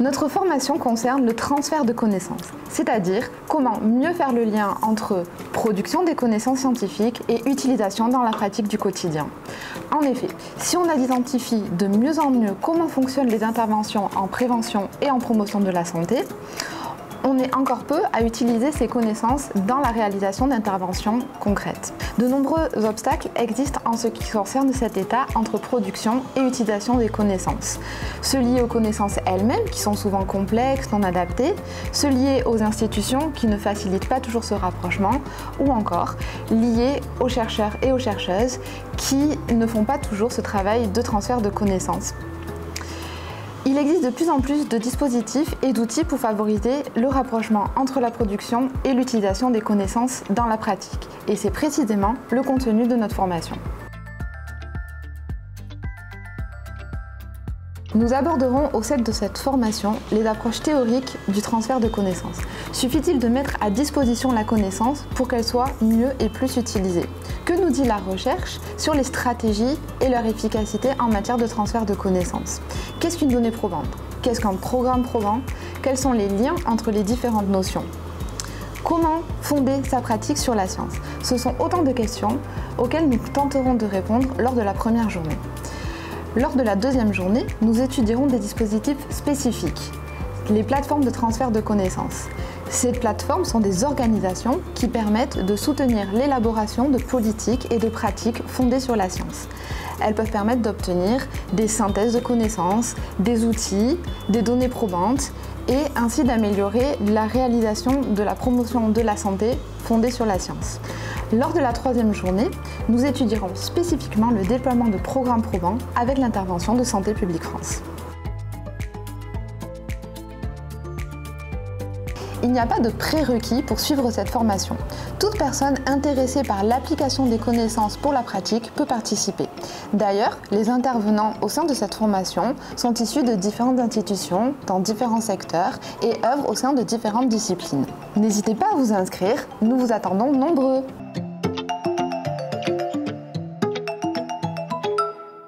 Notre formation concerne le transfert de connaissances, c'est-à-dire comment mieux faire le lien entre production des connaissances scientifiques et utilisation dans la pratique du quotidien. En effet, si on identifie de mieux en mieux comment fonctionnent les interventions en prévention et en promotion de la santé, on est encore peu à utiliser ces connaissances dans la réalisation d'interventions concrètes. De nombreux obstacles existent en ce qui concerne cet état entre production et utilisation des connaissances. Ceux liés aux connaissances elles-mêmes, qui sont souvent complexes, non adaptées, ceux liés aux institutions, qui ne facilitent pas toujours ce rapprochement, ou encore liés aux chercheurs et aux chercheuses, qui ne font pas toujours ce travail de transfert de connaissances. Il existe de plus en plus de dispositifs et d'outils pour favoriser le rapprochement entre la production et l'utilisation des connaissances dans la pratique. Et c'est précisément le contenu de notre formation. Nous aborderons au sein de cette formation les approches théoriques du transfert de connaissances. Suffit-il de mettre à disposition la connaissance pour qu'elle soit mieux et plus utilisée? Que nous dit la recherche sur les stratégies et leur efficacité en matière de transfert de connaissances? Qu'est-ce qu'une donnée probante? Qu'est-ce qu'un programme probant? Quels sont les liens entre les différentes notions? Comment fonder sa pratique sur la science? Ce sont autant de questions auxquelles nous tenterons de répondre lors de la première journée. Lors de la deuxième journée, nous étudierons des dispositifs spécifiques, les plateformes de transfert de connaissances. Ces plateformes sont des organisations qui permettent de soutenir l'élaboration de politiques et de pratiques fondées sur la science. Elles peuvent permettre d'obtenir des synthèses de connaissances, des outils, des données probantes et ainsi d'améliorer la réalisation de la promotion de la santé fondée sur la science. Lors de la troisième journée, nous étudierons spécifiquement le déploiement de programmes probants avec l'intervention de Santé publique France. Il n'y a pas de prérequis pour suivre cette formation. Toute personne intéressée par l'application des connaissances pour la pratique peut participer. D'ailleurs, les intervenants au sein de cette formation sont issus de différentes institutions, dans différents secteurs et œuvrent au sein de différentes disciplines. N'hésitez pas à vous inscrire, nous vous attendons nombreux.